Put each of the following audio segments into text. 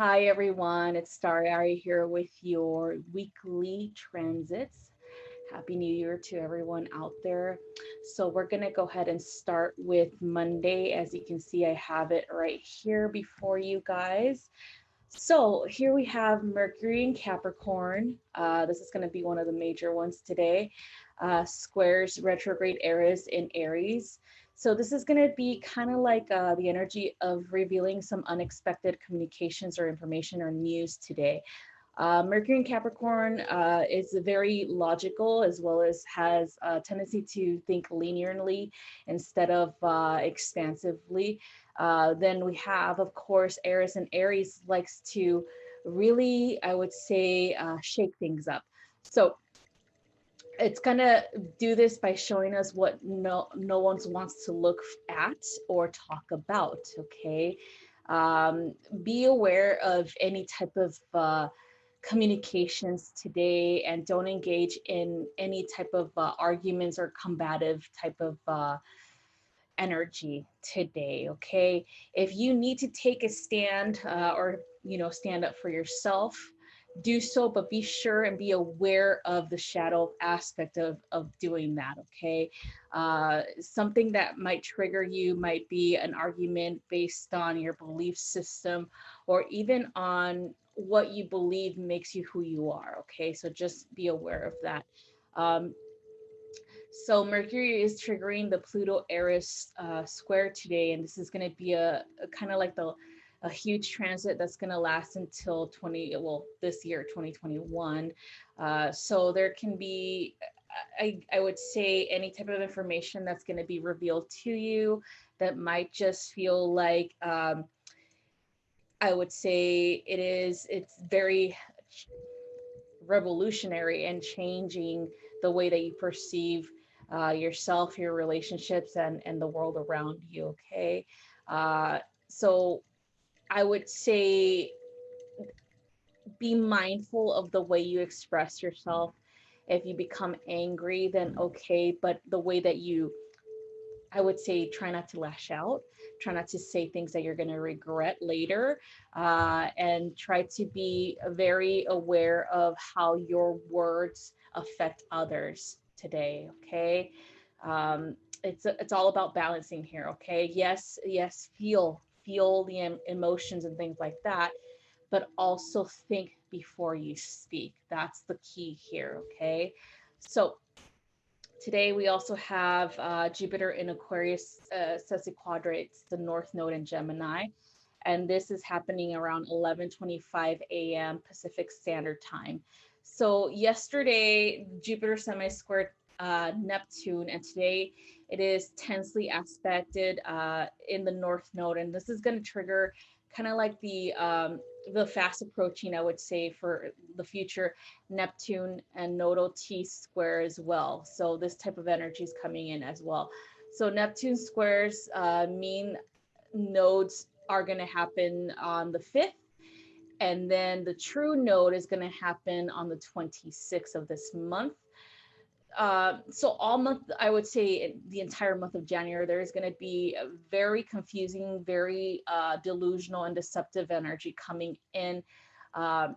Hi everyone, it's StariAri here with your weekly transits. Happy New Year to everyone out there. So we're gonna go ahead and start with Monday. As you can see, I have it right here before you guys. So here we have Mercury in Capricorn. This is gonna be one of the major ones today. Squares retrograde Eris in Aries. So this is going to be kind of like the energy of revealing some unexpected communications or information or news today. Mercury in Capricorn is very logical as well as has a tendency to think linearly instead of expansively. Then we have, of course, Aries, and Aries likes to really, I would say, shake things up. So it's gonna do this by showing us what no one wants to look at or talk about. Okay, be aware of any type of communications today, and don't engage in any type of arguments or combative type of energy today. Okay, if you need to take a stand or stand up for yourself, do so, but be sure and be aware of the shadow aspect of doing that. Okay, something that might trigger you might be an argument based on your belief system or even on what you believe makes you who you are. Okay, so just be aware of that. um, so Mercury is triggering the Pluto Eris square today, and this is going to be a kind of like a huge transit that's going to last until this year 2021. So there can be, I would say, any type of information that's going to be revealed to you that might just feel like, I would say it's very revolutionary and changing the way that you perceive yourself, your relationships, and the world around you. Okay. So I would say be mindful of the way you express yourself. If you become angry, then okay, but the way that you, I would say, try not to lash out, try not to say things that you're going to regret later, and try to be very aware of how your words affect others today. Okay. Um, it's all about balancing here. Okay. Yes, feel the emotions and things like that, but also think before you speak. That's the key here. Okay. So today we also have Jupiter in Aquarius, sesquiquadrates the North Node in Gemini, and this is happening around 11:25 a.m. Pacific Standard Time. So yesterday Jupiter semi-squared Neptune, and today it is tensely aspected in the North Node, and this is going to trigger kind of like the fast approaching, I would say, for the future Neptune and nodal T square as well. So this type of energy is coming in as well. So Neptune squares mean nodes are going to happen on the 5th, and then the true node is going to happen on the 26th of this month. So all month, I would say the entire month of January, there is going to be a very confusing, very delusional and deceptive energy coming in. Um,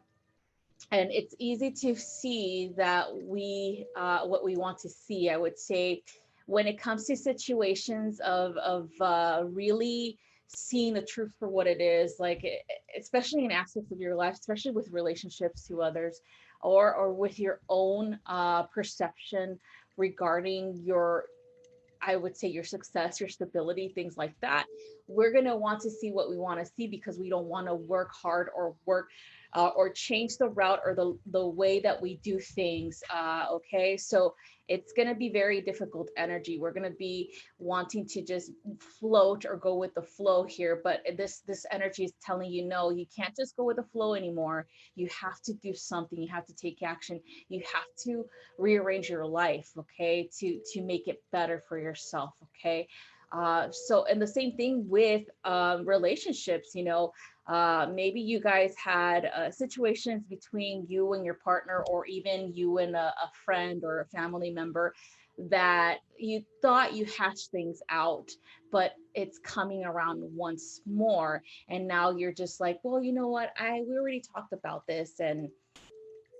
and it's easy to see that what we want to see, I would say, when it comes to situations of really seeing the truth for what it is, like especially in aspects of your life, especially with relationships to others, or with your own perception regarding your, I would say, your success, your stability, things like that. We're going to want to see what we want to see because we don't want to work hard or work or change the route or the way that we do things. Okay, so it's going to be very difficult energy. We're going to be wanting to just float or go with the flow here, but this energy is telling you, no, you can't just go with the flow anymore. You have to do something. You have to take action. You have to rearrange your life, okay, to make it better for yourself. Okay. So, and the same thing with relationships, Maybe you guys had situations between you and your partner, or even you and a friend or a family member, that you thought you hashed things out, but it's coming around once more. And now you're just like, well, you know what? We already talked about this, and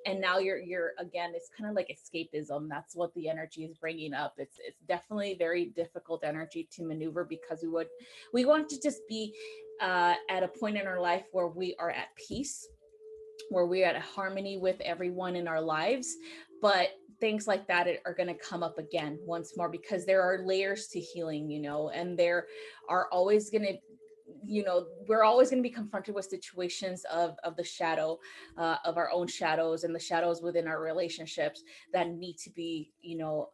now you're again, it's kind of like escapism. That's what the energy is bringing up. It's definitely very difficult energy to maneuver, because we want to just be at a point in our life where we are at peace, where we're at harmony with everyone in our lives. But things like that are going to come up again once more, because there are layers to healing, and there are always going to, we're always going to be confronted with situations of the shadow, of our own shadows, and the shadows within our relationships that need to be,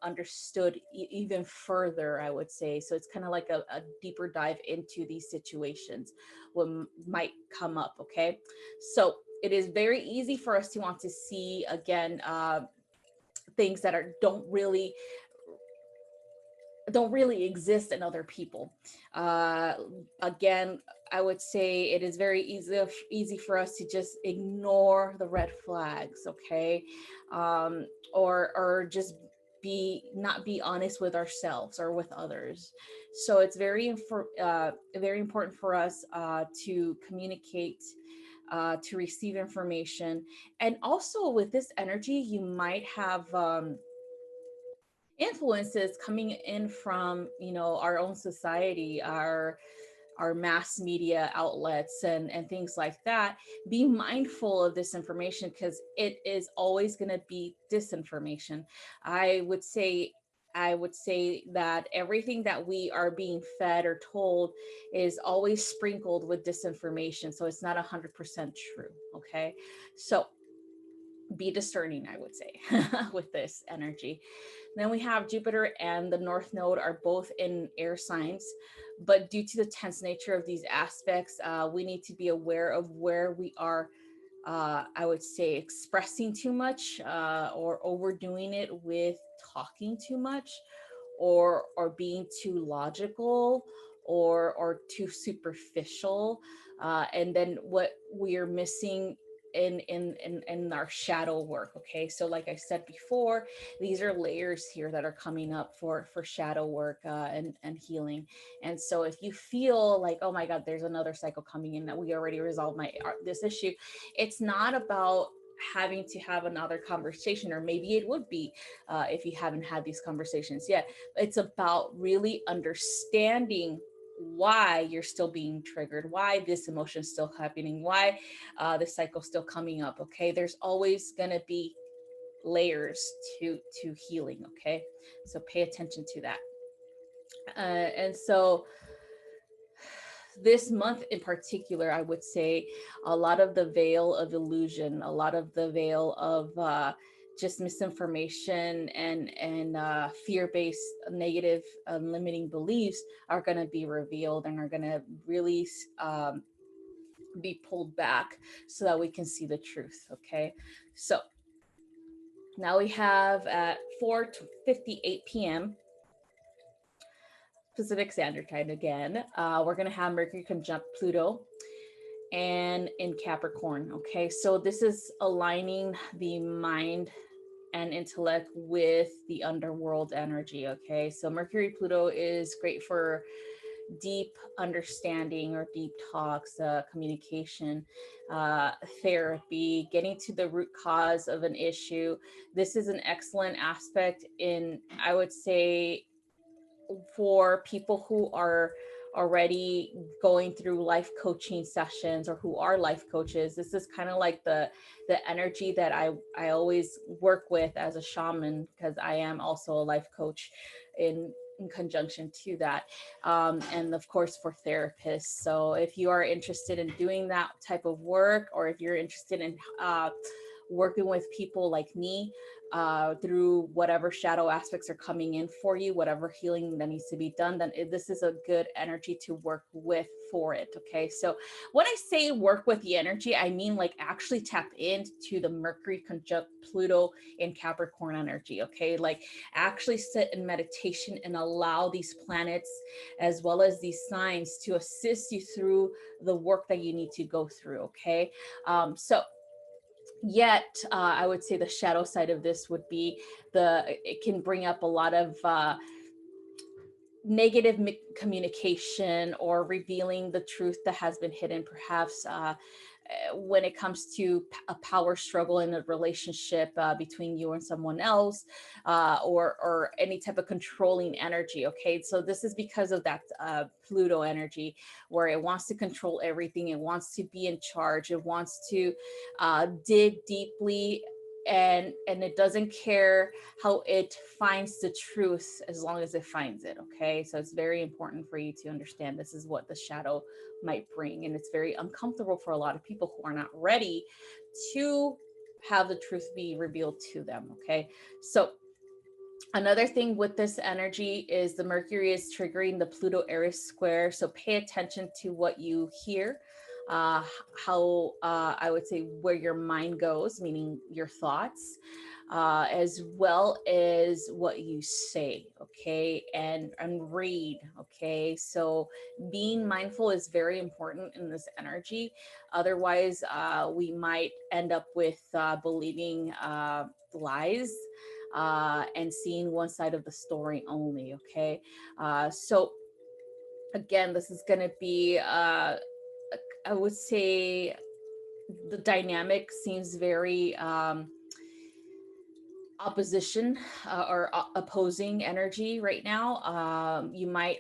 understood even further, I would say. So it's kind of like a deeper dive into these situations, what might come up. Okay. So it is very easy for us to want to see again, things that don't really exist in other people. Uh, Again, I would say it is very easy for us to just ignore the red flags, okay, or just not be honest with ourselves or with others. So it's very important for us to communicate. To receive information. And also with this energy, you might have influences coming in from, our own society, our mass media outlets, and things like that. Be mindful of this information, because it is always going to be disinformation. I would say i would say that everything that we are being fed or told is always sprinkled with disinformation, so it's not 100% true. Okay, so be discerning, I would say, with this energy. Then we have Jupiter and the North Node are both in air signs, but due to the tense nature of these aspects, we need to be aware of where we are, I would say, expressing too much, or overdoing it with talking too much, or being too logical, or too superficial. And then what we are missing in our shadow work. Okay, so like I said before, these are layers here that are coming up for shadow work, and healing. And so if you feel like, oh my god, there's another cycle coming in, that we already resolved this issue, it's not about having to have another conversation, or maybe it would be, if you haven't had these conversations yet. It's about really understanding why you're still being triggered, why this emotion is still happening, why the cycle's still coming up. Okay, there's always going to be layers to healing. Okay, so pay attention to that. And so this month in particular, I would say a lot of the veil of illusion, a lot of the veil of just misinformation and fear-based negative limiting beliefs are going to be revealed, and are going to really be pulled back, so that we can see the truth. Okay, so now we have at 4:58 p.m. Pacific Standard Time again. We're going to have Mercury conjunct Pluto and in Capricorn. Okay, so this is aligning the mind and intellect with the underworld energy. Okay, so Mercury Pluto is great for deep understanding or deep talks, communication, therapy, getting to the root cause of an issue. This is an excellent aspect in, I would say, for people who are already going through life coaching sessions, or who are life coaches. This is kind of like the energy that I always work with as a shaman, because I am also a life coach in conjunction to that, and of course for therapists. So if you are interested in doing that type of work, or if you're interested in working with people like me through whatever shadow aspects are coming in for you, whatever healing that needs to be done, then this is a good energy to work with for it. Okay. So when I say work with the energy, I mean like actually tap into the Mercury conjunct Pluto in Capricorn energy. Okay. Like actually sit in meditation and allow these planets as well as these signs to assist you through the work that you need to go through. Okay. So yet I would say the shadow side of this would be it can bring up a lot of negative communication or revealing the truth that has been hidden, perhaps when it comes to a power struggle in a relationship between you and someone else, or any type of controlling energy. Okay, so this is because of that Pluto energy, where it wants to control everything, it wants to be in charge, it wants to dig deeply, and it doesn't care how it finds the truth as long as it finds it. Okay, so it's very important for you to understand this is what the shadow might bring, and it's very uncomfortable for a lot of people who are not ready to have the truth be revealed to them. Okay, so another thing with this energy is the Mercury is triggering the Pluto Aries square. So pay attention to what you hear, how I would say where your mind goes, meaning your thoughts, as well as what you say. Okay, and read. Okay, so being mindful is very important in this energy. Otherwise, we might end up with believing lies and seeing one side of the story only. Okay, so again, this is going to be, I would say, the dynamic seems very opposition or opposing energy right now. You might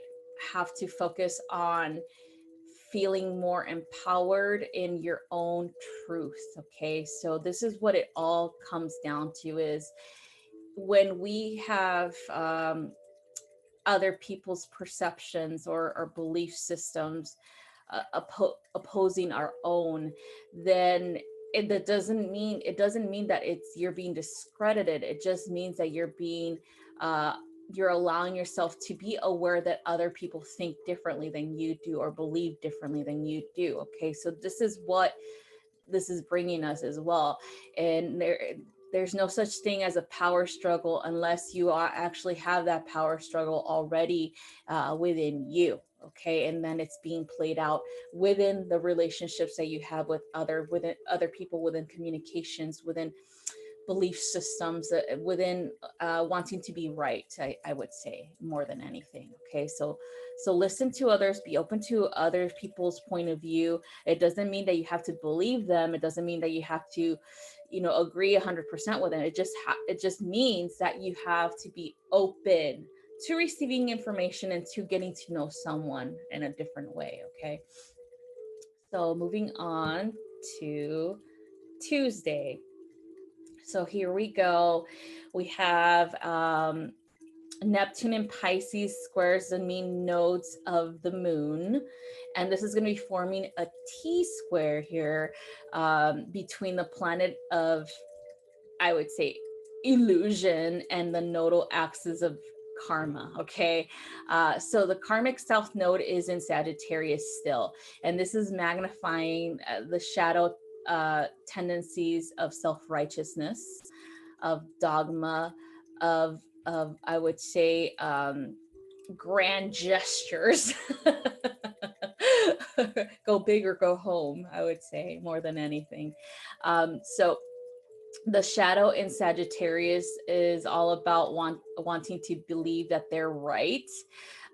have to focus on feeling more empowered in your own truth. Okay, so this is what it all comes down to, is when we have other people's perceptions or belief systems opposing our own, then that doesn't mean, it doesn't mean that you're being discredited. It just means that you're allowing yourself to be aware that other people think differently than you do or believe differently than you do. Okay, so this is what this is bringing us as well. And there's no such thing as a power struggle unless you actually have that power struggle already within you. Okay, and then it's being played out within the relationships that you have within other people, within communications, within belief systems, within wanting to be right. I would say more than anything. Okay, so listen to others, be open to other people's point of view. It doesn't mean that you have to believe them. It doesn't mean that you have to, agree 100% with them. It just means that you have to be open to receiving information and to getting to know someone in a different way. Okay, so moving on to Tuesday. So here we go. We have Neptune and Pisces squares the mean nodes of the moon. And this is going to be forming a T-square here between the planet of, I would say, illusion and the nodal axis of karma. Okay, so the karmic south node is in Sagittarius still, and this is magnifying the shadow tendencies of self-righteousness, of dogma, of I would say grand gestures. Go big or go home, I would say, more than anything. So the shadow in Sagittarius is all about wanting to believe that they're right,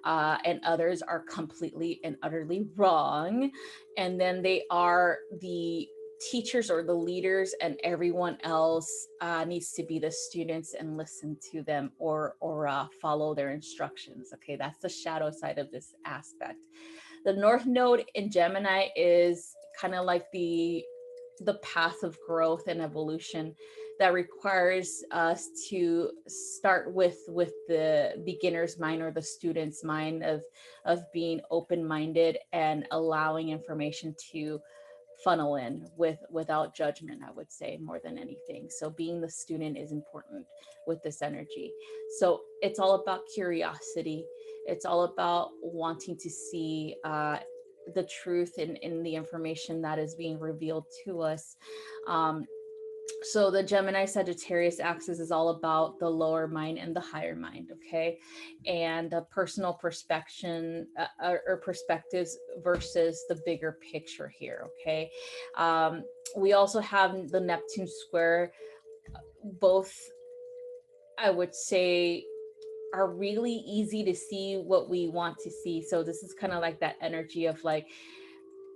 and others are completely and utterly wrong. And then they are the teachers or the leaders, and everyone else needs to be the students and listen to them or follow their instructions. Okay, that's the shadow side of this aspect. The North Node in Gemini is kind of like the path of growth and evolution that requires us to start with the beginner's mind or the student's mind of being open-minded and allowing information to funnel in without judgment, I would say, more than anything. So being the student is important with this energy. So it's all about curiosity. It's all about wanting to see the truth in the information that is being revealed to us. Um, so the Gemini Sagittarius axis is all about the lower mind and the higher mind, okay, and the personal perspective or perspectives versus the bigger picture here, okay. We also have the Neptune square. Both, I would say, are really easy to see what we want to see. So this is kind of like that energy of like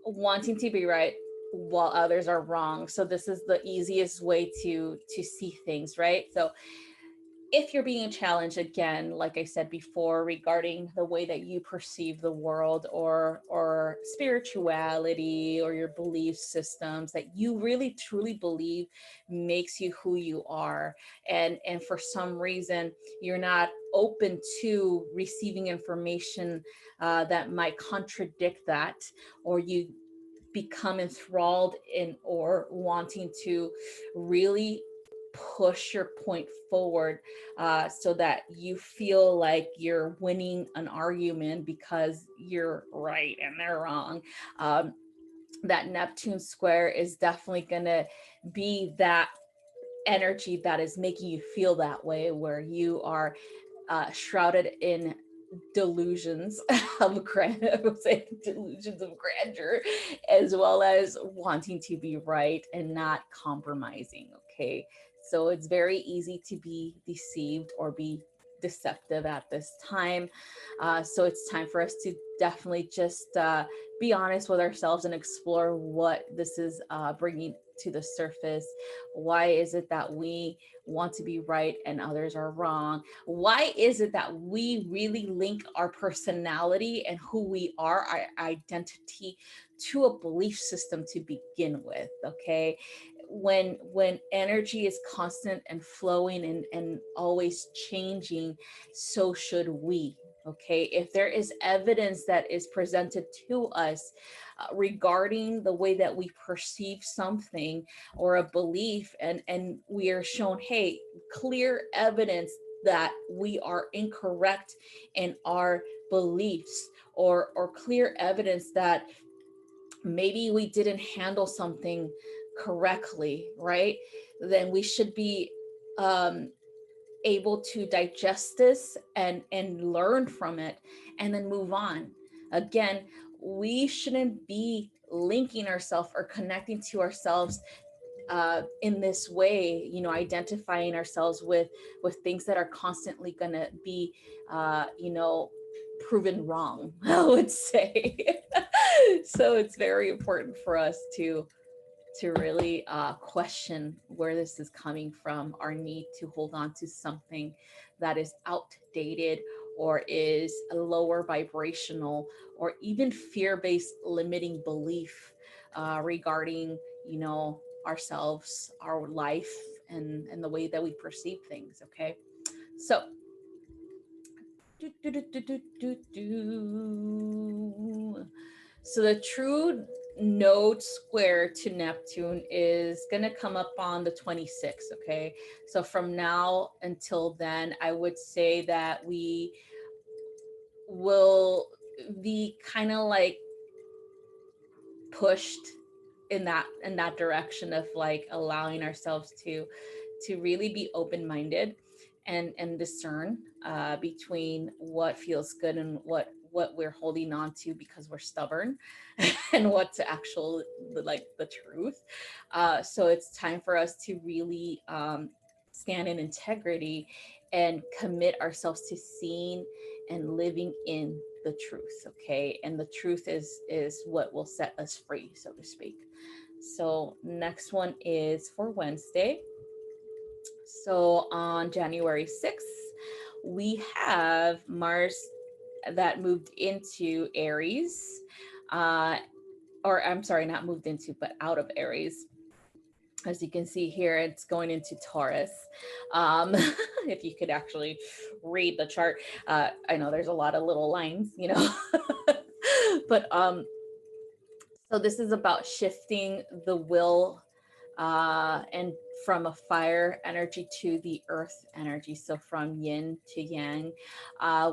wanting to be right while others are wrong. So this is the easiest way to see things, right? So if you're being challenged, again, like I said before, regarding the way that you perceive the world, or spirituality, or your belief systems that you really truly believe makes you who you are, and for some reason you're not open to receiving information that might contradict that, or you become enthralled in or wanting to really push your point forward, so that you feel like you're winning an argument because you're right and they're wrong. That Neptune square is definitely going to be that energy that is making you feel that way, where you are shrouded in delusions of I would say delusions of grandeur, as well as wanting to be right and not compromising. Okay, so it's very easy to be deceived or be deceptive at this time. So it's time for us to definitely just be honest with ourselves and explore what this is bringing to the surface. Why is it that we want to be right and others are wrong? Why is it that we really link our personality and who we are, our identity, to a belief system to begin with? Okay, when energy is constant and flowing and always changing, so should we. Okay, if there is evidence that is presented to us regarding the way that we perceive something or a belief, and we are shown, hey, clear evidence that we are incorrect in our beliefs, or clear evidence that maybe we didn't handle something correctly, right? Then we should be able to digest this and learn from it, and then move on. Again, we shouldn't be linking ourselves or connecting to ourselves in this way, identifying ourselves with things that are constantly going to be proven wrong, I would say. So it's very important for us to really question where this is coming from, our need to hold on to something that is outdated, or is a lower vibrational, or even fear-based limiting belief regarding, ourselves, our life, and the way that we perceive things. Okay, so so the true node square to Neptune is going to come up on the 26th. Okay, so from now until then, I would say that we will be kind of like pushed in that direction of like allowing ourselves to really be open-minded and discern between what feels good and what we're holding on to because we're stubborn, and what's actual, like, the truth. So it's time for us to really stand in integrity and commit ourselves to seeing and living in the truth. Okay, and the truth is what will set us free, so to speak. So next one is for Wednesday. So on January 6th, we have Mars that moved into Aries, or I'm sorry, not moved into, but out of Aries. As you can see here, it's going into Taurus. If you could actually read the chart, I know there's a lot of little lines, but So this is about shifting the will, and from a fire energy to the earth energy. So from yin to yang.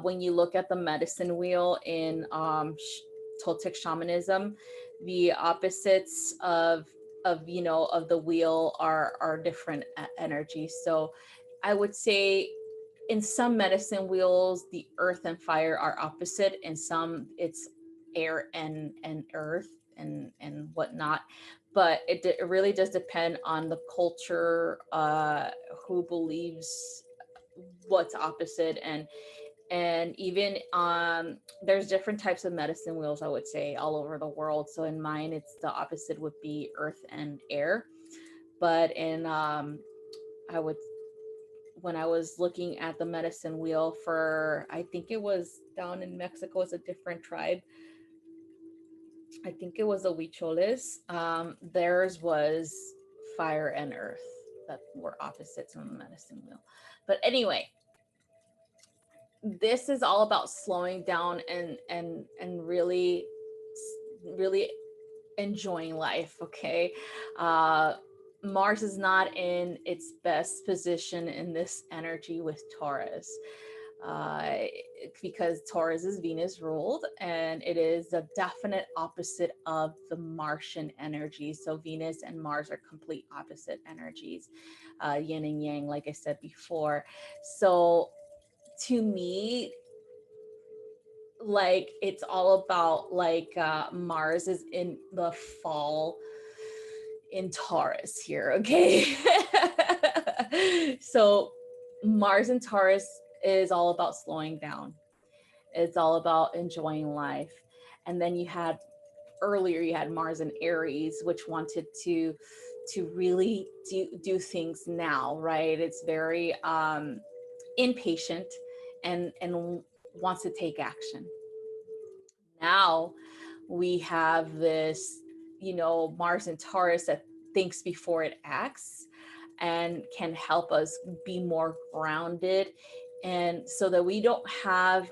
When you look at the medicine wheel in Toltec shamanism, the opposites of of the wheel are different energies. So I would say in some medicine wheels, the earth and fire are opposite. In some, it's air and earth and whatnot. But it really does depend on the culture, who believes what's opposite, and even there's different types of medicine wheels, I would say, all over the world. So in mine, it's the opposite would be earth and air. But in I would when I was looking at the medicine wheel for, I think it was down in Mexico, it's a different tribe. I think it was the Huicholes. Theirs was fire and earth that were opposites on the medicine wheel. But anyway, this is all about slowing down and really enjoying life. Okay. uh Mars is not in its best position in this energy with Taurus, uh, because Taurus is Venus ruled, and it is a definite opposite of the Martian energy. So Venus and Mars are complete opposite energies, yin and yang, like I said before. So to me, like it's all about like Mars is in the fall in Taurus here, okay? So Mars in Taurus is all about slowing down. It's all about enjoying life. And then you had Mars in Aries, which wanted to really do things now, right? It's very impatient and wants to take action. Now we have this, Mars and Taurus that thinks before it acts and can help us be more grounded, and so that we don't have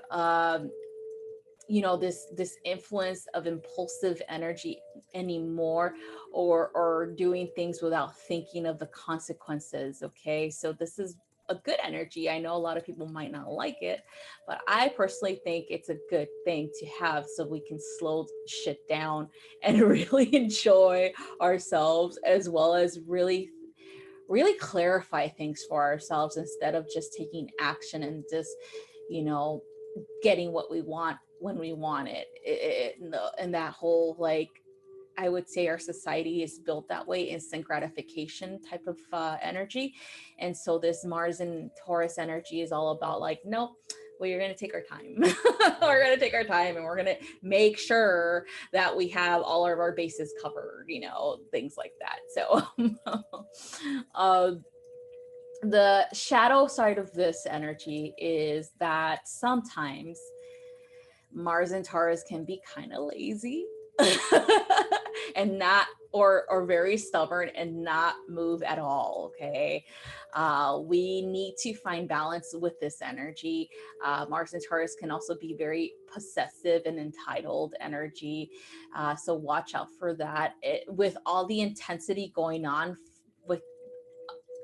this influence of impulsive energy anymore, or doing things without thinking of the consequences. Okay, so this is a good energy. I know a lot of people might not like it, but I personally think it's a good thing to have, so we can slow shit down and really enjoy ourselves, as well as really clarify things for ourselves, instead of just taking action and just you know getting what we want when we want and that whole, like, I would say our society is built that way, instant gratification type of energy. And so this Mars and Taurus energy is all about like, no, well, you're going to take our time. We're going to take our time, and we're going to make sure that we have all of our bases covered, things like that. So uh, the shadow side of this energy is that sometimes Mars and Taurus can be kind of lazy and not, or very stubborn and not move at all. Okay. We need to find balance with this energy. Mars and Taurus can also be very possessive and entitled energy. So watch out for that. With all the intensity going on with,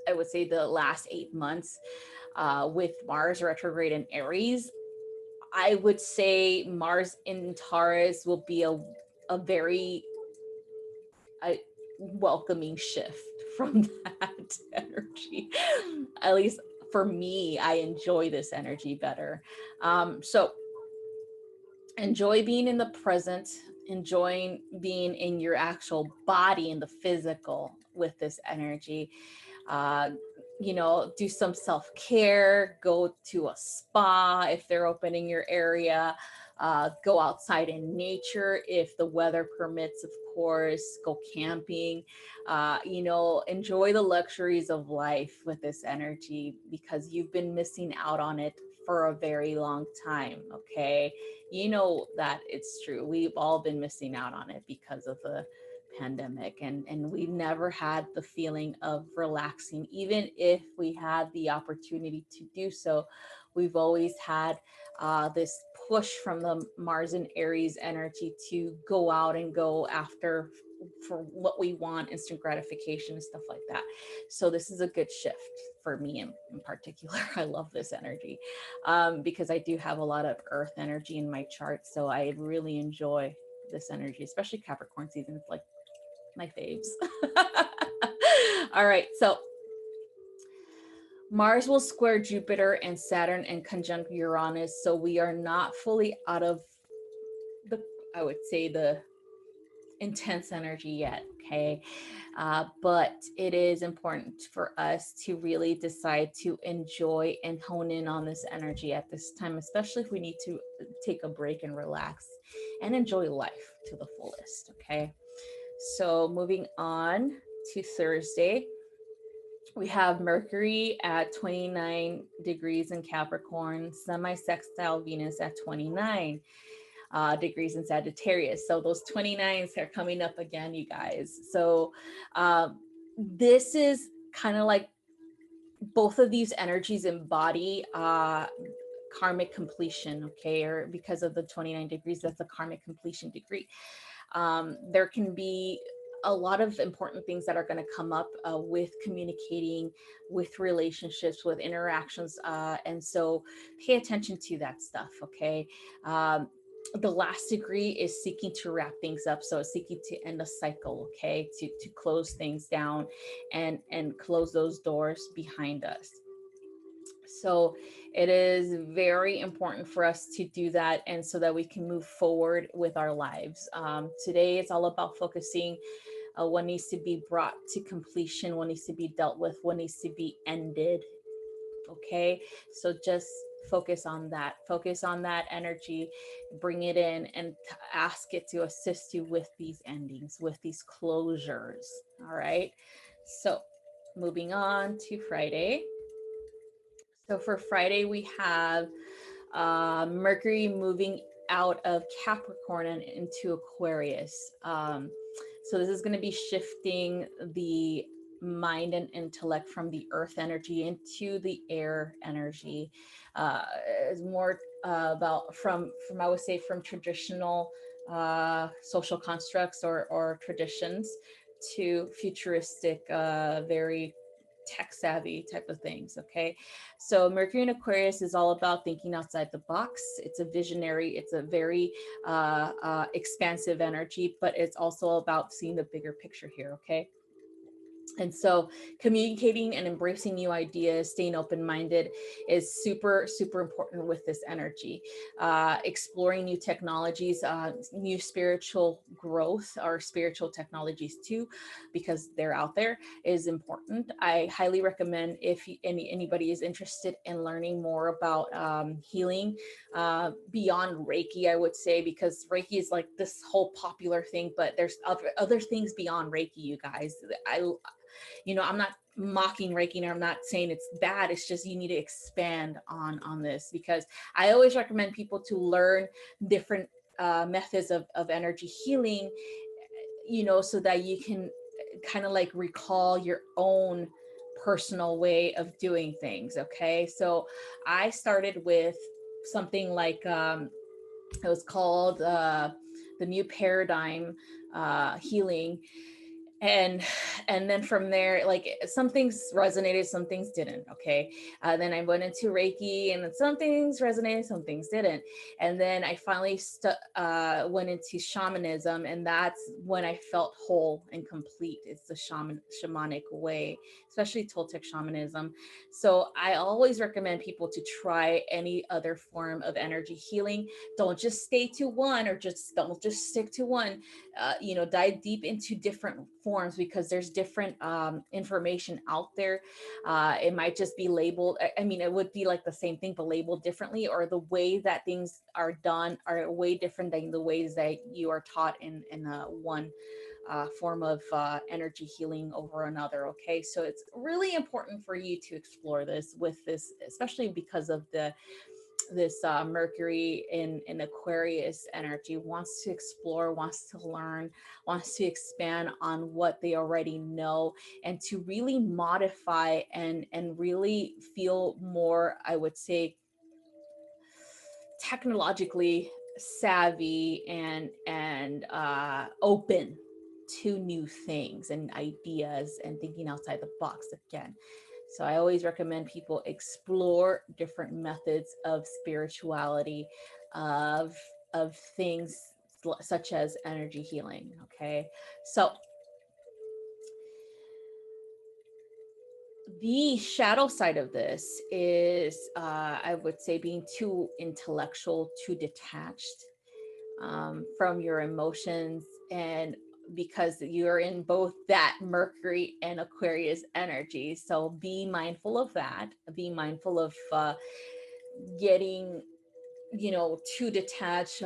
I would say, the last 8 months, with Mars retrograde in Aries, I would say Mars in Taurus will be a very welcoming shift from that energy. At least for me, I enjoy this energy better. So enjoy being in the present, enjoying being in your actual body, in the physical with this energy. uh, do some self-care, go to a spa if they're open in your area, go outside in nature if the weather permits, of course, go camping, enjoy the luxuries of life with this energy, because you've been missing out on it for a very long time. Okay, you know that it's true. We've all been missing out on it because of the pandemic, and we never had the feeling of relaxing. Even if we had the opportunity to do so, we've always had this push from the Mars and Aries energy to go out and go after for what we want, instant gratification and stuff like that. So this is a good shift for me in particular. I love this energy because I do have a lot of earth energy in my chart. So I really enjoy this energy, especially Capricorn season. It's like my faves. All right. So Mars will square Jupiter and Saturn and conjunct Uranus. So we are not fully out of the, I would say, the intense energy yet. Okay. But it is important for us to really decide to enjoy and hone in on this energy at this time, especially if we need to take a break and relax and enjoy life to the fullest. Okay. So moving on to Thursday, we have Mercury at 29 degrees in Capricorn, semi-sextile Venus at 29 degrees in Sagittarius. So those 29s are coming up again, you guys. So this is kind of like both of these energies embody karmic completion, okay? Or because of the 29 degrees, that's a karmic completion degree. There can be a lot of important things that are going to come up with communicating, with relationships, with interactions. And so pay attention to that stuff, okay? The last degree is seeking to wrap things up. So it's seeking to end a cycle, okay? To close things down and close those doors behind us. So it is very important for us to do that, and so that we can move forward with our lives. Today it's all about focusing what needs to be brought to completion, what needs to be dealt with, what needs to be ended. Okay, so just focus on that energy, bring it in and ask it to assist you with these endings, with these closures. All right, so moving on to Friday. So for Friday, we have Mercury moving out of Capricorn and into Aquarius. So this is going to be shifting the mind and intellect from the earth energy into the air energy. Is more about from I would say from traditional social constructs or traditions to futuristic, very tech savvy type of things. Okay, so Mercury in Aquarius is all about thinking outside the box. It's a visionary, it's a very expansive energy, but it's also about seeing the bigger picture here. Okay, and so communicating and embracing new ideas, staying open-minded is super, super important with this energy. Exploring new technologies, new spiritual growth or spiritual technologies too, because they're out there, is important. I highly recommend if anybody is interested in learning more about healing beyond Reiki, I would say, because Reiki is like this whole popular thing, but there's other things beyond Reiki, you guys. I'm not mocking Reiki, or I'm not saying it's bad. It's just you need to expand on this, because I always recommend people to learn different methods of energy healing, so that you can kind of like recall your own personal way of doing things. Okay, so I started with something like it was called the New Paradigm Healing, and then from there, like, some things resonated, some things didn't. Okay, then I went into Reiki, and some things resonated, some things didn't. And then I finally went into shamanism, and that's when I felt whole and complete. It's the shamanic way, especially Toltec shamanism. So I always recommend people to try any other form of energy healing. Don't just stay to one, or don't just stick to one. Dive deep into different forms, because there's different information out there. It might just be labeled, I mean, it would be like the same thing but labeled differently, or the way that things are done are way different than the ways that you are taught in one form of energy healing over another. Okay, so it's really important for you to explore this, especially because of this Mercury in Aquarius energy. Wants to explore, wants to learn, wants to expand on what they already know, and to really modify and really feel more, I would say, technologically savvy and open to new things and ideas and thinking outside the box again. So I always recommend people explore different methods of spirituality, of things such as energy healing. Okay, so the shadow side of this is, I would say, being too intellectual, too detached from your emotions, and because you're in both that Mercury and Aquarius energy. So be mindful of that. Be mindful of getting, too detached,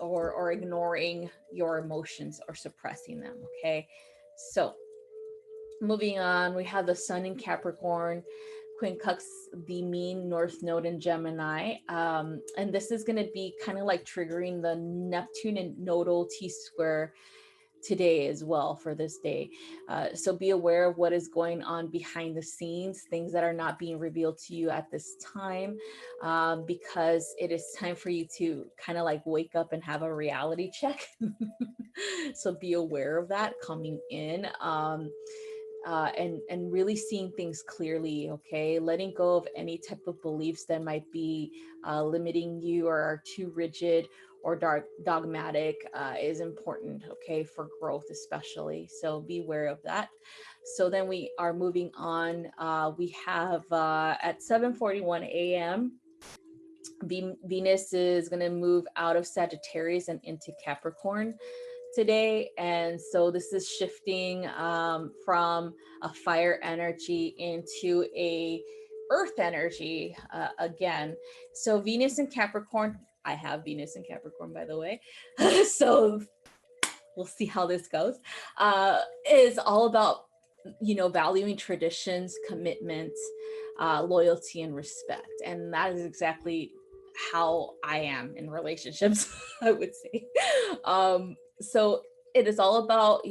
or ignoring your emotions or suppressing them. Okay, so moving on, we have the Sun in Capricorn, quincunx the mean North Node in Gemini. And this is going to be kind of like triggering the Neptune and nodal T-square today as well for this day. So be aware of what is going on behind the scenes, things that are not being revealed to you at this time, because it is time for you to kind of like wake up and have a reality check. So be aware of that coming in. And really seeing things clearly. Okay, letting go of any type of beliefs that might be limiting you or are too rigid or dogmatic is important. Okay, for growth especially. So be aware of that. So then we are moving on. We have at 7:41 a.m. Venus is going to move out of Sagittarius and into Capricorn today. And so this is shifting from a fire energy into a earth energy again. So Venus in Capricorn, I have Venus in Capricorn, by the way. So we'll see how this goes, is all about, valuing traditions, commitments, loyalty, and respect. And that is exactly how I am in relationships, I would say. So it is all about,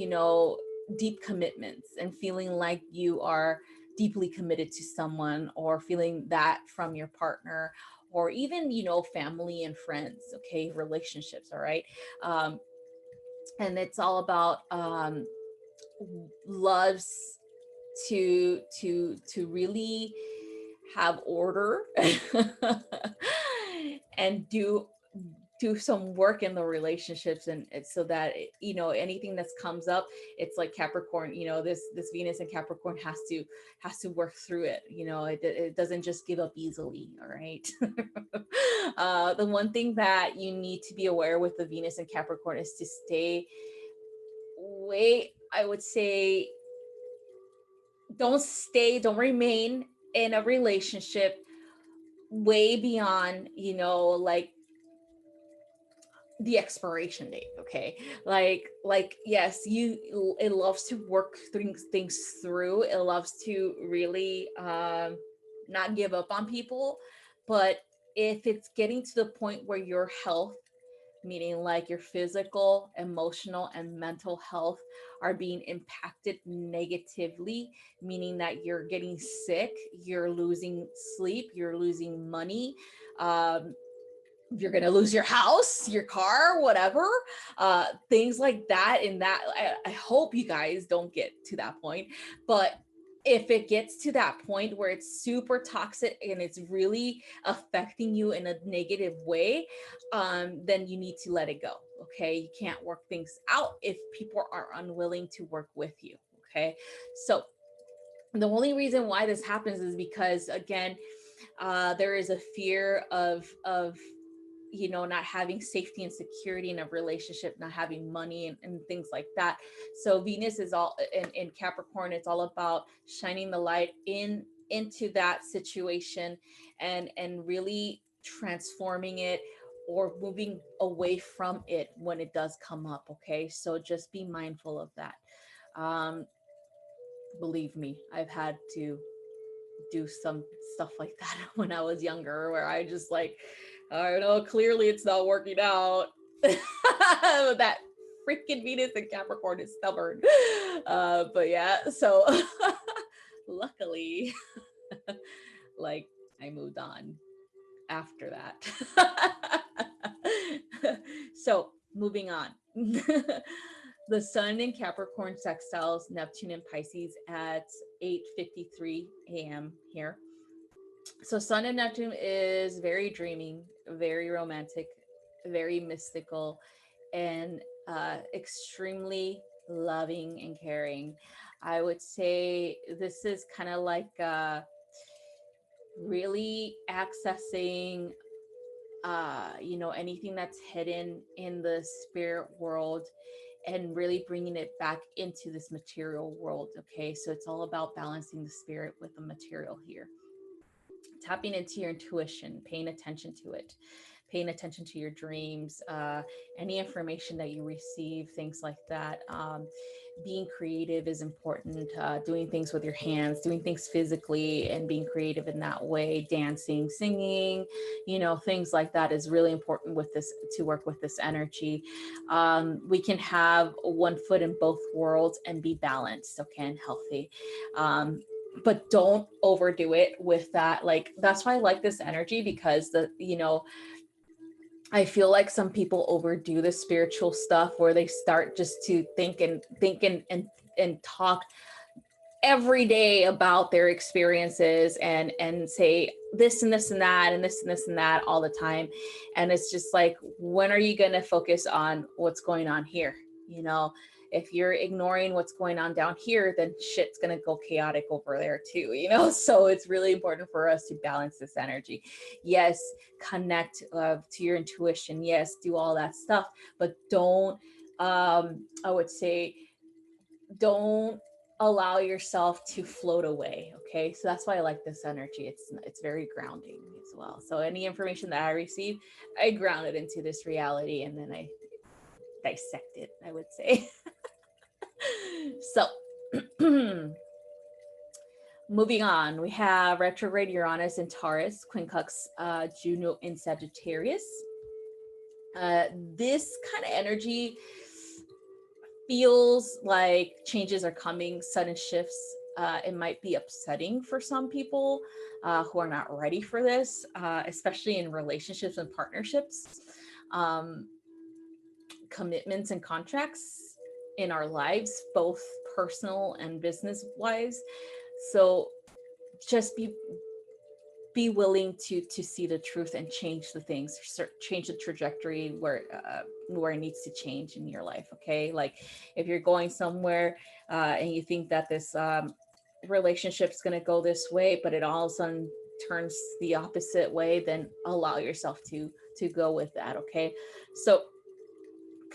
deep commitments and feeling like you are deeply committed to someone, or feeling that from your partner, or even, family and friends. Okay, relationships. All right. And it's all about loves to really have order and do some work in the relationships, and so that anything that comes up, it's like Capricorn, this Venus and Capricorn has to work through it. It doesn't just give up easily. All right. The one thing that you need to be aware with the Venus and Capricorn is to stay I would say, don't remain in a relationship way beyond, like the expiration date. Okay, like yes, it loves to work things through. It loves to really not give up on people. But if it's getting to the point where your health, meaning like your physical, emotional, and mental health, are being impacted negatively, meaning that you're getting sick, you're losing sleep, you're losing money, you're going to lose your house, your car, whatever, things like that. And that, I hope you guys don't get to that point. But if it gets to that point where it's super toxic and it's really affecting you in a negative way, then you need to let it go. Okay, you can't work things out if people are unwilling to work with you. Okay, so the only reason why this happens is because, again, there is a fear of not having safety and security in a relationship, not having money and things like that. So Venus is all in Capricorn. It's all about shining the light into that situation and really transforming it or moving away from it when it does come up. Okay, so just be mindful of that. Believe me, I've had to do some stuff like that when I was younger, where I just like, I don't know, clearly it's not working out. That freaking Venus and Capricorn is stubborn. But yeah, so luckily, like, I moved on after that. So moving on. The sun in Capricorn sextiles Neptune and Pisces at 8:53 a.m. here. So sun and Neptune is very dreaming, very romantic, very mystical, and extremely loving and caring. I would say this is kind of like really accessing anything that's hidden in the spirit world and really bringing it back into this material world. Okay, so it's all about balancing the spirit with the material here, tapping into your intuition, paying attention to it, paying attention to your dreams, any information that you receive, things like that. Being creative is important, doing things with your hands, doing things physically and being creative in that way, dancing, singing, things like that is really important with this, to work with this energy. We can have one foot in both worlds and be balanced, okay, and healthy. But don't overdo it with that. Like, that's why I like this energy, because I feel like some people overdo the spiritual stuff where they start just to think and talk every day about their experiences and say this and this and that and this and this and that all the time. And it's just like, when are you going to focus on what's going on here? If you're ignoring what's going on down here, then shit's going to go chaotic over there too, so it's really important for us to balance this energy. Yes, connect to your intuition. Yes, do all that stuff, but don't, I would say, don't allow yourself to float away. Okay, so that's why I like this energy. It's very grounding as well. So any information that I receive, I ground it into this reality, and then I dissect it, I would say. So moving on, we have retrograde Uranus in Taurus, quincunx Juno in Sagittarius. This kind of energy feels like changes are coming, sudden shifts. It might be upsetting for some people who are not ready for this, especially in relationships and partnerships, commitments and contracts in our lives, both personal and business wise. So just be willing to see the truth and change the things, change the trajectory where it needs to change in your life. Okay, like if you're going somewhere and you think that this relationship is going to go this way, but it all of a sudden turns the opposite way, then allow yourself to go with that. Okay, so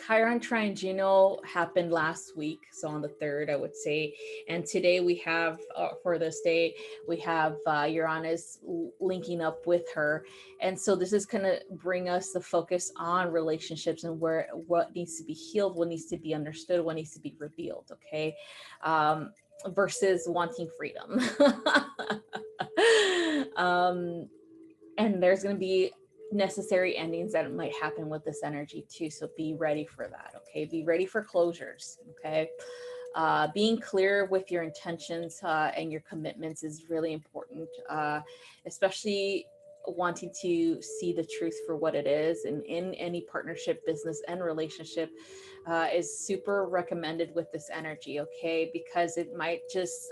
Chiron trine Juno happened last week, so on the 3rd, I would say. And today we have, for this day, we have Uranus linking up with her. And so this is going to bring us the focus on relationships and what needs to be healed, what needs to be understood, what needs to be revealed, okay? Versus wanting freedom. And there's going to be necessary endings that might happen with this energy too, so be ready for that. Okay, be ready for closures. Okay, being clear with your intentions and your commitments is really important, especially wanting to see the truth for what it is, and in any partnership, business, and relationship is super recommended with this energy. Okay, because it might just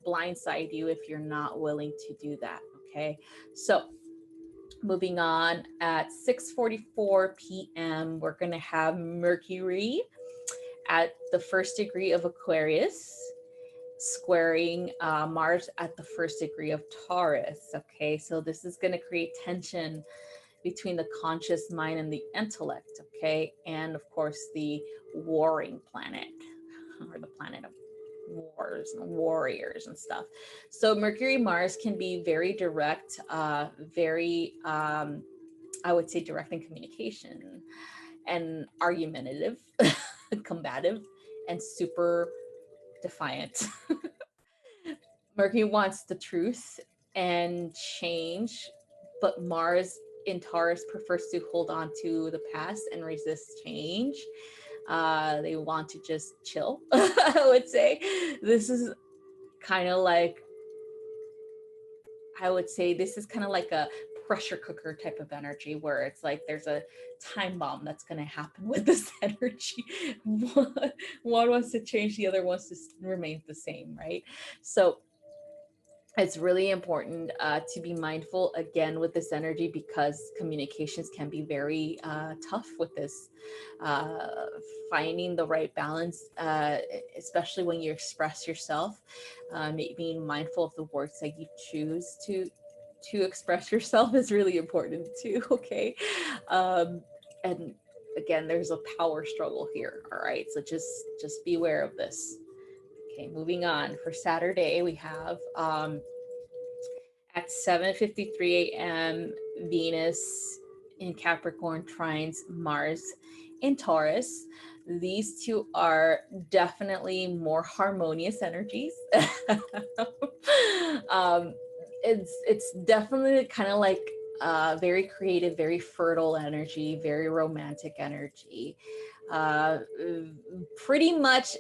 blindside you if you're not willing to do that. Okay, so moving on, at 6:44 p.m., we're going to have Mercury at the 1st degree of Aquarius, squaring Mars at the 1st degree of Taurus. Okay, so this is going to create tension between the conscious mind and the intellect. Okay, and of course, the warring planet, or the planet of wars and warriors and stuff. So Mercury Mars can be very direct, very I would say direct in communication, and argumentative, combative, and super defiant. Mercury wants the truth and change, but Mars in Taurus prefers to hold on to the past and resist change. They want to just chill. I would say this is kind of like, I would say this is kind of like a pressure cooker type of energy where it's like there's a time bomb that's going to happen with this energy. One wants to change, the other wants to remain the same, right? So it's really important to be mindful again with this energy, because communications can be very tough with this. Uh, Finding the right balance, especially when you express yourself, being mindful of the words that you choose to express yourself is really important too. Okay, and again, there's a power struggle here. All right, so just be aware of this. Okay, moving on. For Saturday, we have at 7:53 a.m. Venus in Capricorn trines Mars in Taurus. These two are definitely more harmonious energies. um, it's definitely kind of like very creative, very fertile energy, very romantic energy. Uh, Pretty much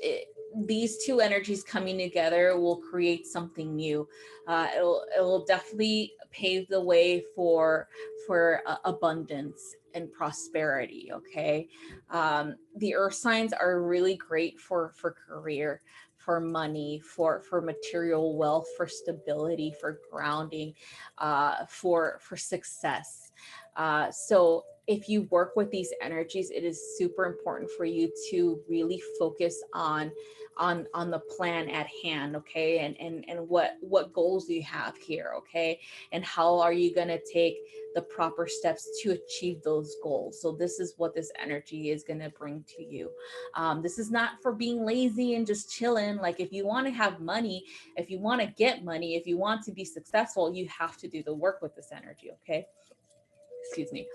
these two energies coming together will create something new. It'll definitely pave the way for abundance and prosperity. Okay, the earth signs are really great for career, for money, for material wealth, for stability, for grounding, for success. So if you work with these energies, it is super important for you to really focus on the plan at hand. Okay, and what goals do you have here? Okay, and how are you going to take the proper steps to achieve those goals? So this is what this energy is going to bring to you. This is not for being lazy and just chilling. Like, if you want to have money, if you want to get money, if you want to be successful, you have to do the work with this energy. Okay, excuse me.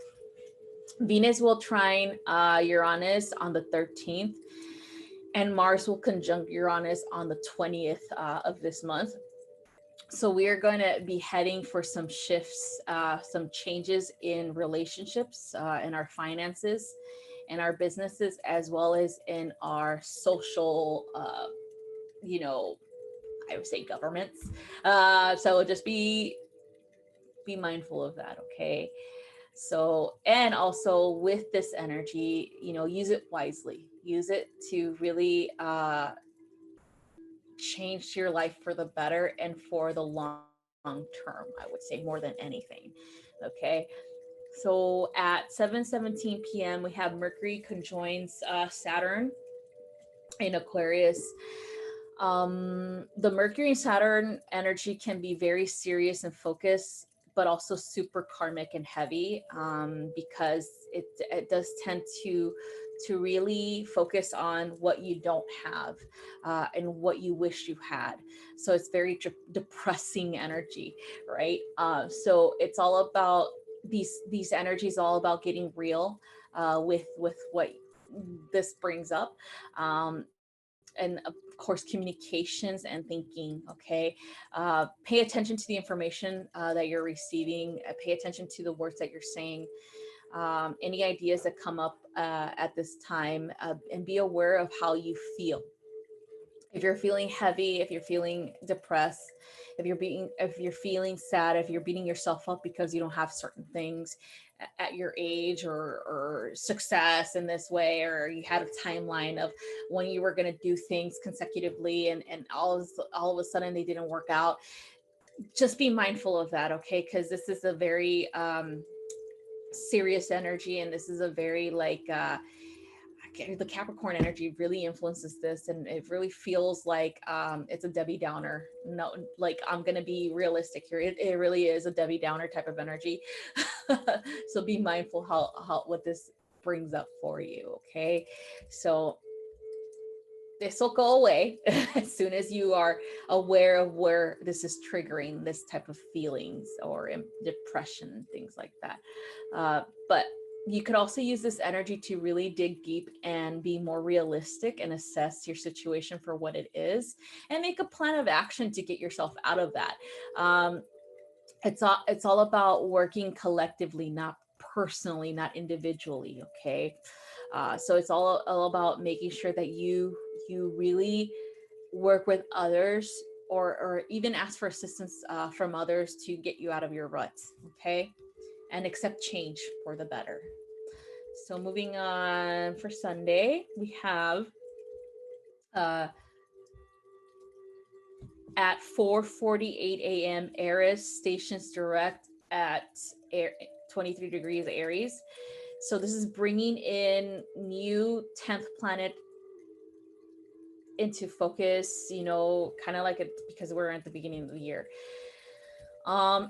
Venus will trine Uranus on the 13th, and Mars will conjunct Uranus on the 20th of this month. So we are going to be heading for some shifts, some changes in relationships, in our finances, in our businesses, as well as in our social, I would say governments. So just be mindful of that. Okay. So, and also with this energy, use it wisely. Use it to really change your life for the better and for the long term, I would say, more than anything. Okay. So at 7:17 p.m., we have Mercury conjoins Saturn in Aquarius. The Mercury and Saturn energy can be very serious and focused, but also super karmic and heavy, because it does tend to really focus on what you don't have, and what you wish you had. So it's very depressing energy, right? So it's all about these energies, all about getting real with what this brings up. And of course, communications and thinking. Okay, pay attention to the information that you're receiving. Pay attention to the words that you're saying. Any ideas that come up at this time, and be aware of how you feel. If you're feeling heavy, if you're feeling depressed, if you're feeling sad, if you're beating yourself up because you don't have certain things at your age, or success in this way, or you had a timeline of when you were going to do things consecutively, and all of a sudden they didn't work out, just be mindful of that. Okay, because this is a very serious energy, and this is a very like the Capricorn energy really influences this, and it really feels like it's a Debbie Downer. No, like, I'm gonna be realistic here. It really is a Debbie Downer type of energy. So be mindful how what this brings up for you. Okay, so this will go away as soon as you are aware of where this is triggering this type of feelings, or depression and things like that. But you could also use this energy to really dig deep and be more realistic and assess your situation for what it is, and make a plan of action to get yourself out of that. It's all about working collectively, not personally, not individually. Okay, so it's all about making sure that you really work with others, or even ask for assistance from others to get you out of your ruts. Okay. and accept change for the better. So moving on for Sunday, we have uh, at 4:48 a.m. Aries stations direct at 23 degrees Aries. So this is bringing in new 10th planet into focus, you know, kind of like it, because we're at the beginning of the year.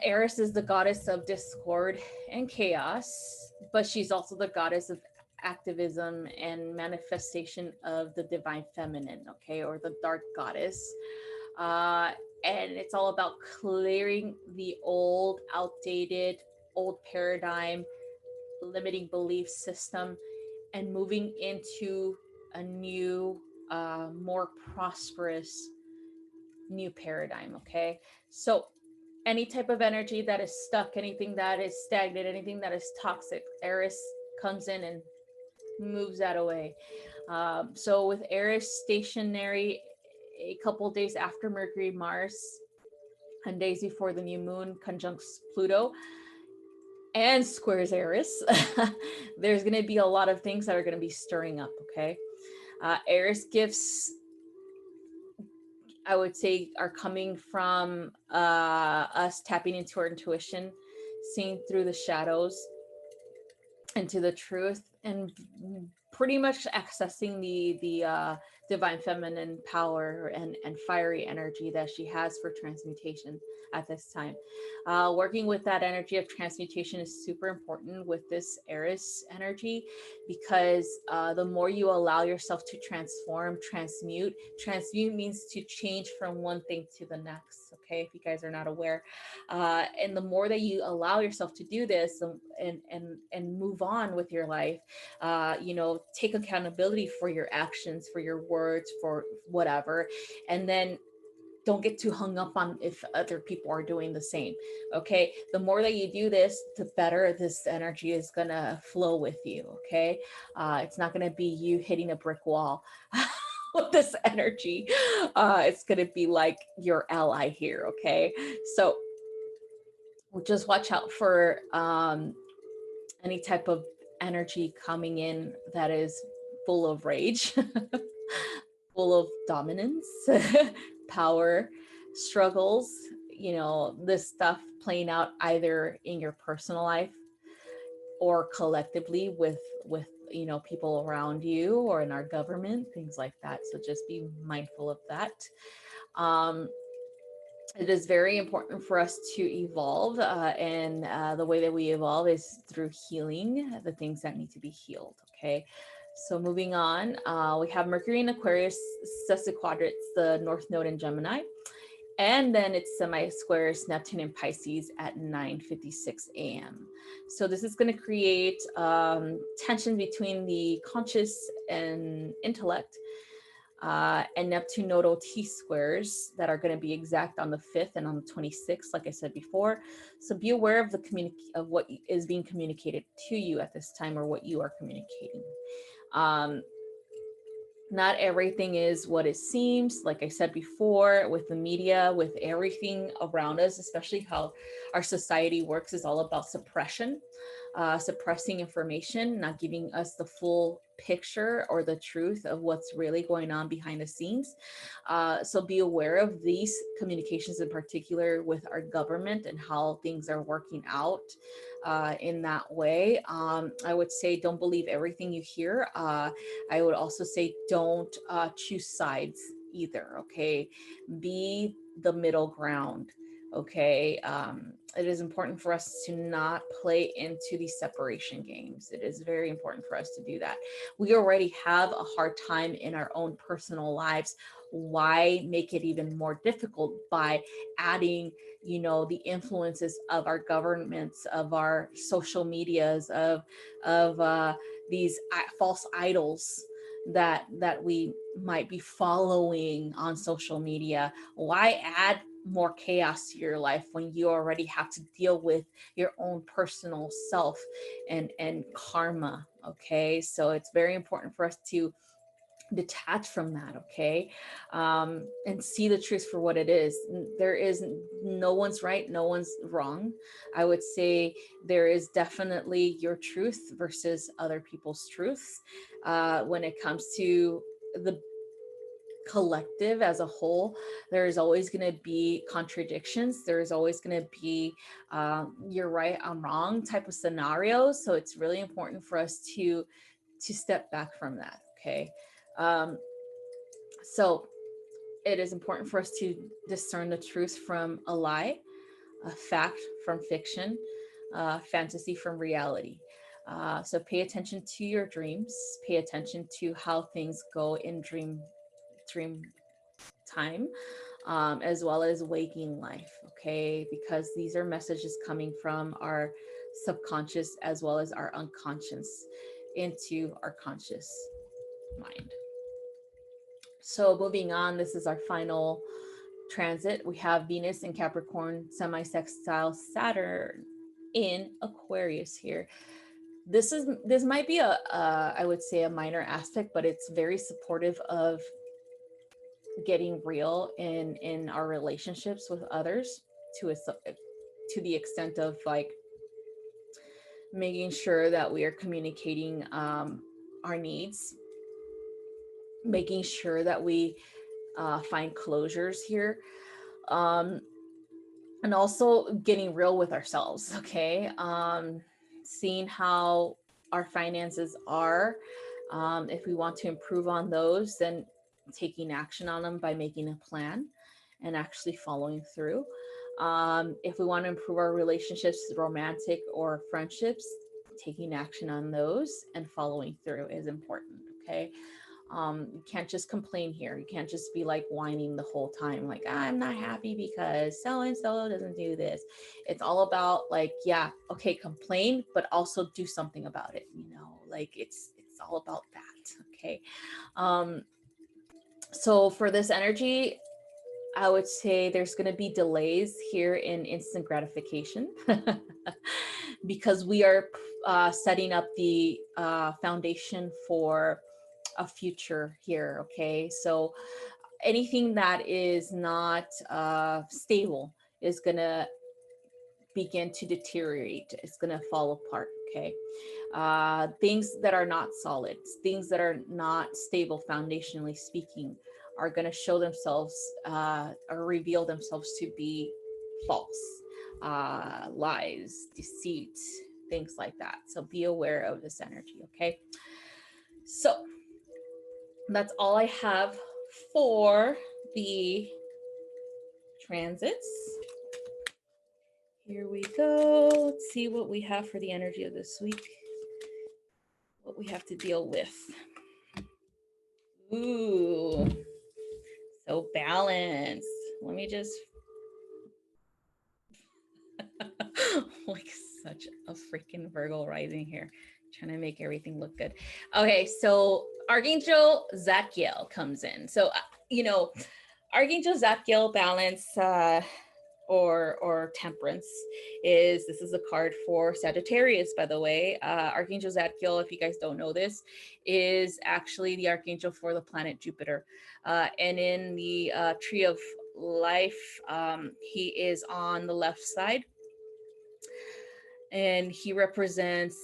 Eris is the goddess of discord and chaos, but she's also the goddess of activism and manifestation of the divine feminine, okay, or the dark goddess. Uh, and it's all about clearing the old, outdated, old paradigm, limiting belief system, and moving into a new, more prosperous new paradigm, okay? So any type of energy that is stuck, anything that is stagnant, anything that is toxic, Eris comes in and moves that away. So with Eris stationary a couple days after Mercury, Mars, and days before the new moon conjuncts Pluto and squares Eris, there's going to be a lot of things that are going to be stirring up, okay? Eris gifts, I would say, are coming from us tapping into our intuition, seeing through the shadows into the truth, and pretty much accessing the divine feminine power and fiery energy that she has for transmutation at this time. Working with that energy of transmutation is super important with this Eris energy, because the more you allow yourself to transform, transmute means to change from one thing to the next, okay, if you guys are not aware. And the more that you allow yourself to do this and move on with your life, you know, take accountability for your actions, for your words, for whatever, and then don't get too hung up on if other people are doing the same, okay? The more that you do this, the better this energy is gonna flow with you, okay? It's not gonna be you hitting a brick wall with this energy. It's gonna be like your ally here, okay? So just watch out for any type of energy coming in that is full of rage, full of dominance, power, struggles, you know, this stuff playing out either in your personal life or collectively with you know, people around you or in our government, things like that. So just be mindful of that. It is very important for us to evolve, and the way that we evolve is through healing the things that need to be healed, okay? So moving on, we have Mercury in Aquarius sesquiquadrates the North Node in Gemini, and then it's semi-squares Neptune in Pisces at 9:56 a.m. So this is going to create tension between the conscious and intellect, and Neptune nodal T-squares that are going to be exact on the 5th and on the 26th, like I said before. So be aware of of what is being communicated to you at this time, or what you are communicating. Not everything is what it seems. Like I said before, with the media, with everything around us, especially how our society works, is all about suppression, suppressing information, not giving us the full picture or the truth of what's really going on behind the scenes. So be aware of these communications, in particular with our government and how things are working out in that way. I would say don't believe everything you hear. I would also say don't choose sides either, okay? Be the middle ground, okay? It is important for us to not play into these separation games. It is very important for us to do that. We already have a hard time in our own personal lives. Why make it even more difficult by adding, you know, the influences of our governments, of our social medias, of these false idols that we might be following on social media? Why add more chaos to your life when you already have to deal with your own personal self and karma? Okay, so it's very important for us to detach from that, okay? And see the truth for what it is. There is no one's right, no one's wrong. I would say there is definitely your truth versus other people's truths. When it comes to the collective as a whole, there's always going to be contradictions. There's always going to be you're right, I'm wrong type of scenarios. So it's really important for us to step back from that, okay? um, so it is important for us to discern the truth from a lie, a fact from fiction, fantasy from reality. So pay attention to your dreams. Pay attention to how things go in dream time, as well as waking life. Okay, because these are messages coming from our subconscious as well as our unconscious into our conscious mind. So moving on, this is our final transit. We have Venus in Capricorn, semi-sextile Saturn in Aquarius here. This might be I would say a minor aspect, but it's very supportive of getting real in our relationships with others, to the extent of like making sure that we are communicating our needs, making sure that we find closures here, um, and also getting real with ourselves. Okay, seeing how our finances are. If we want to improve on those, then taking action on them by making a plan and actually following through. If we want to improve our relationships, romantic or friendships, taking action on those and following through is important. Okay. You can't just complain here. You can't just be like whining the whole time, like, I'm not happy because so and so doesn't do this. It's all about like, yeah, okay, complain, but also do something about it. Like it's all about that. Okay. Um, so for this energy, I would say there's going to be delays here in instant gratification because we are setting up the foundation for a future here. Okay, so anything that is not stable is going to begin to deteriorate. It's going to fall apart. Okay, things that are not solid, things that are not stable foundationally speaking, are going to show themselves or reveal themselves to be false, lies, deceit, things like that. So be aware of this energy. Okay, so that's all I have for the transits. Here we go. Let's see what we have for the energy of this week, what we have to deal with. Ooh, so balanced. Let me just like such a freaking Virgo rising here, trying to make everything look good. Okay, so Archangel Zadkiel comes in. So Archangel Zadkiel balance or temperance this is a card for Sagittarius, by the way. Archangel Zadkiel, if you guys don't know this, is actually the archangel for the planet Jupiter, and in the tree of life, he is on the left side, and he represents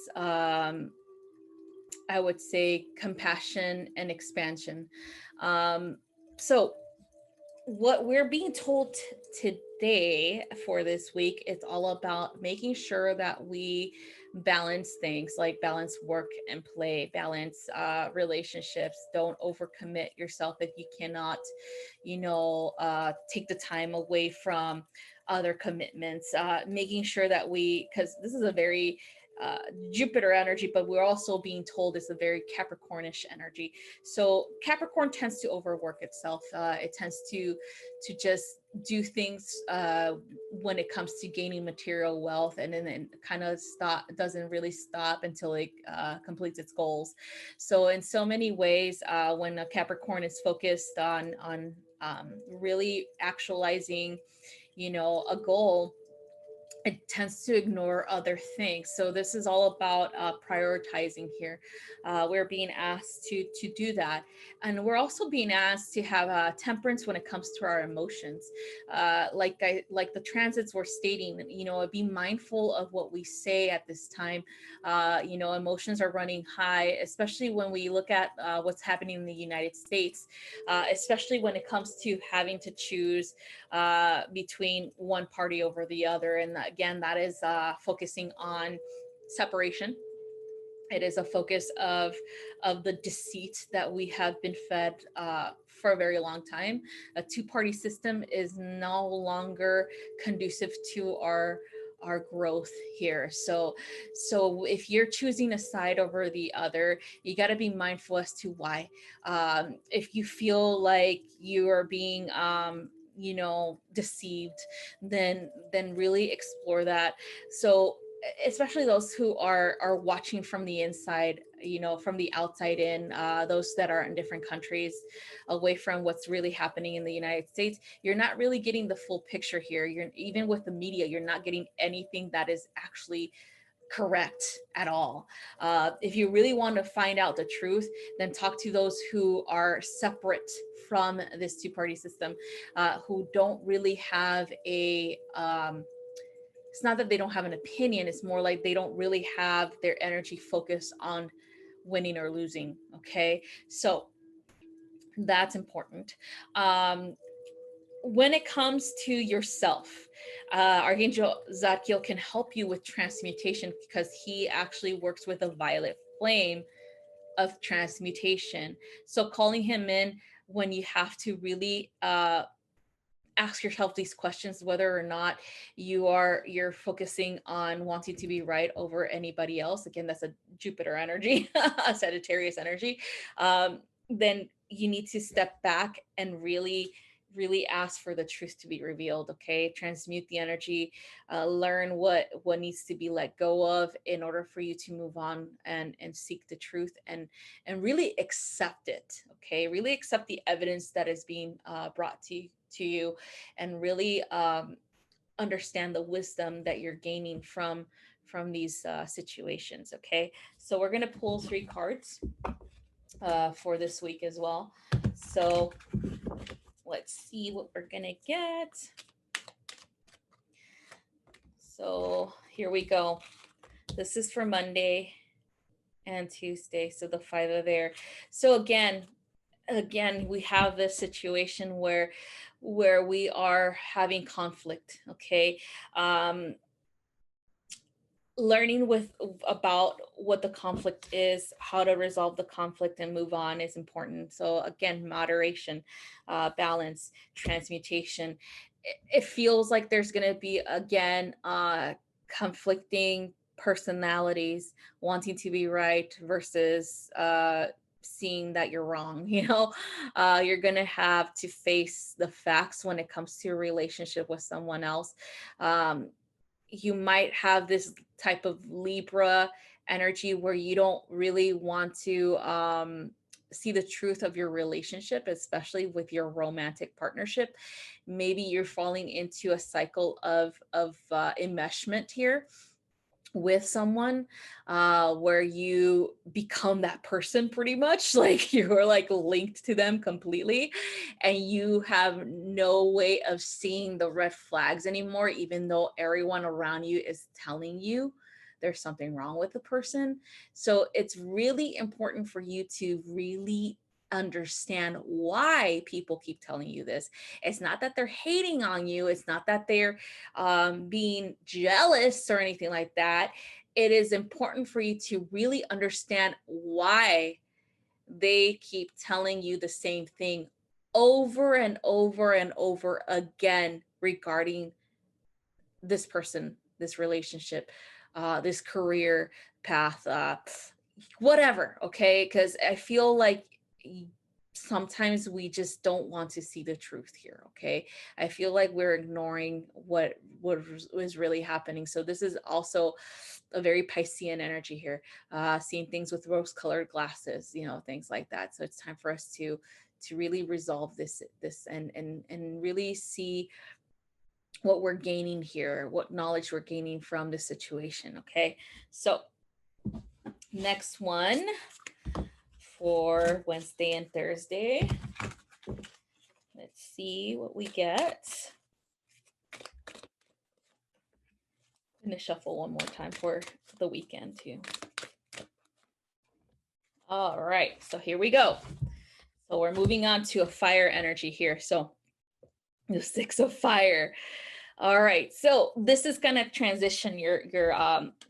I would say compassion and expansion. So what we're being told today for this week, it's all about making sure that we balance things, like balance work and play, balance relationships. Don't overcommit yourself if you cannot take the time away from other commitments, making sure that because this is a very Jupiter energy, but we're also being told it's a very Capricornish energy. So Capricorn tends to overwork itself. It tends to just do things when it comes to gaining material wealth, and then kind of doesn't really stop until it completes its goals. So in so many ways, when a Capricorn is focused on really actualizing, a goal, it tends to ignore other things. So this is all about prioritizing here. We're being asked to do that, and we're also being asked to have temperance when it comes to our emotions. Like the transits were stating, you know, be mindful of what we say at this time. You know, emotions are running high, especially when we look at what's happening in the United States, especially when it comes to having to choose between one party over the other. And again, that is focusing on separation. It is a focus of the deceit that we have been fed for a very long time. A two-party system is no longer conducive to our growth here. So if you're choosing a side over the other, you got to be mindful as to why. If you feel like you are being you know, deceived, then really explore that. So especially those who are watching from the inside, you know, from the outside in, those that are in different countries, away from what's really happening in the United States, you're not really getting the full picture here. You're, even with the media, you're not getting anything that is actually correct at all. If you really want to find out the truth, then talk to those who are separate from this two-party system, who don't really have a it's not that they don't have an opinion, it's more like they don't really have their energy focused on winning or losing. Okay, so that's important. When it comes to yourself, Archangel Zadkiel can help you with transmutation, because he actually works with a violet flame of transmutation. So calling him in when you have to really ask yourself these questions, whether or not you're focusing on wanting to be right over anybody else. Again, that's a Jupiter energy, a Sagittarius energy. Then you need to step back and really ask for the truth to be revealed. Okay, transmute the energy, learn what needs to be let go of in order for you to move on and seek the truth, and really accept it. Okay, really accept the evidence that is being brought to you, and really understand the wisdom that you're gaining from these situations. Okay, so we're going to pull 3 cards for this week as well. So let's see what we're gonna get. So here we go. This is for Monday and Tuesday, so the 5 are there. So again, we have this situation where we are having conflict. Okay, learning with about what the conflict is, how to resolve the conflict and move on is important. So again, moderation, balance, transmutation. It feels like there's going to be, again, conflicting personalities wanting to be right versus seeing that you're wrong. You know, you're going to have to face the facts when it comes to a relationship with someone else. You might have this type of Libra energy where you don't really want to see the truth of your relationship, especially with your romantic partnership. Maybe you're falling into a cycle of enmeshment here with someone, where you become that person pretty much, like you're like linked to them completely, and you have no way of seeing the red flags anymore, even though everyone around you is telling you there's something wrong with the person. So it's really important for you to really understand why people keep telling you this. It's not that they're hating on you, it's not that they're being jealous or anything like that. It is important for you to really understand why they keep telling you the same thing over and over and over again regarding this person, this relationship, this career path, whatever. Okay, because I feel like sometimes we just don't want to see the truth here. Okay, I feel like we're ignoring what was really happening. So this is also a very Piscean energy here, seeing things with rose colored glasses, you know, things like that. So it's time for us to really resolve this and really see what we're gaining here, what knowledge we're gaining from the situation. Okay, so next one for Wednesday and Thursday. Let's see what we get. I'm gonna shuffle one more time for the weekend too. All right, so here we go. So we're moving on to a fire energy here. So the 6 of fire. All right, so this is gonna transition your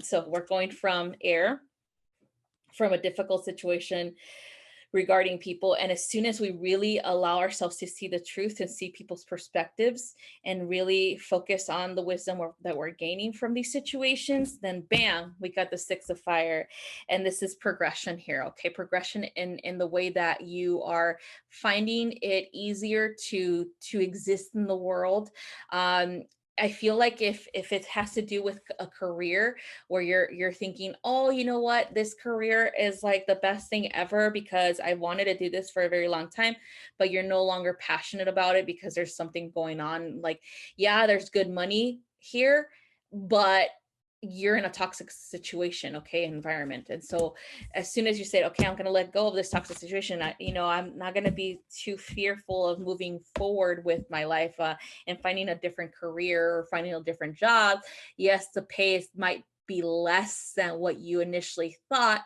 so we're going from air, from a difficult situation regarding people, and as soon as we really allow ourselves to see the truth and see people's perspectives and really focus on the wisdom that we're gaining from these situations, then bam, we got the 6 of fire. And this is progression here. Okay, progression in the way that you are finding it easier to exist in the world. I feel like if it has to do with a career where you're thinking, oh, you know what, this career is like the best thing ever because I wanted to do this for a very long time, but you're no longer passionate about it because there's something going on. Like, yeah, there's good money here, but you're in a toxic situation, okay, environment. And so as soon as you say, okay, I'm going to let go of this toxic situation, I'm not going to be too fearful of moving forward with my life and finding a different career or finding a different job. Yes, the pay might be less than what you initially thought,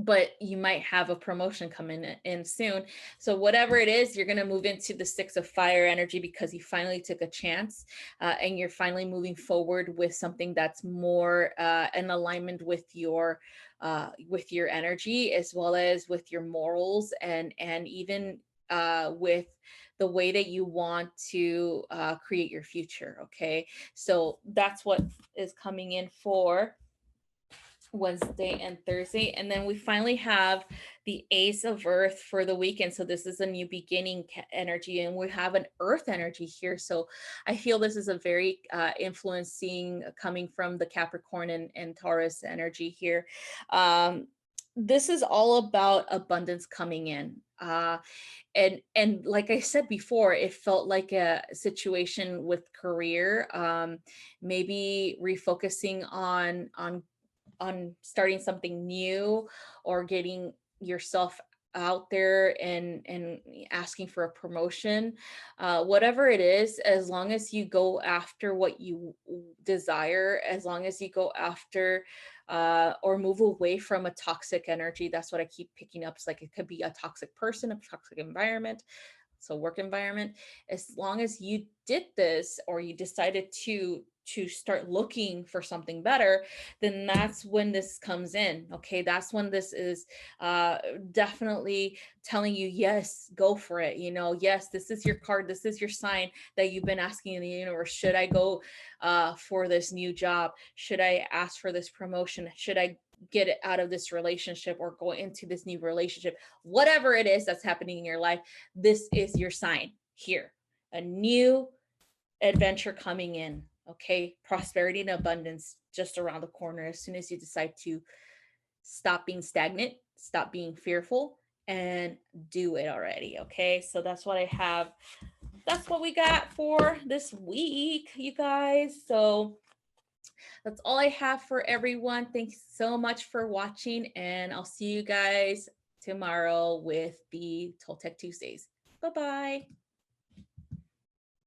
but you might have a promotion coming in soon. So whatever it is, you're going to move into the 6 of fire energy because you finally took a chance and you're finally moving forward with something that's more in alignment with your energy, as well as with your morals, and even with the way that you want to create your future. Okay, so that's what is coming in for Wednesday and Thursday. And then we finally have the Ace of Earth for the weekend. So this is a new beginning energy, and we have an Earth energy here. So I feel this is a very influencing, coming from the Capricorn and Taurus energy here. This is all about abundance coming in. And like I said before, it felt like a situation with career, maybe refocusing on starting something new, or getting yourself out there and asking for a promotion, whatever it is, as long as you go after what you desire, as long as you go after or move away from a toxic energy. That's what I keep picking up. It's like it could be a toxic person, a toxic environment, so work environment. As long as you did this, or you decided to start looking for something better, then that's when this comes in. Okay, that's when this is definitely telling you, yes, go for it. Yes, this is your card, this is your sign that you've been asking in the universe. Should I go for this new job? Should I ask for this promotion? Should I get it out of this relationship or go into this new relationship? Whatever it is that's happening in your life, this is your sign here. A new adventure coming in. Okay, prosperity and abundance just around the corner as soon as you decide to stop being stagnant, stop being fearful, and do it already. Okay, so that's what I have. That's what we got for this week, you guys. So that's all I have for everyone. Thanks so much for watching, and I'll see you guys tomorrow with the Toltec Tuesdays. Bye-bye.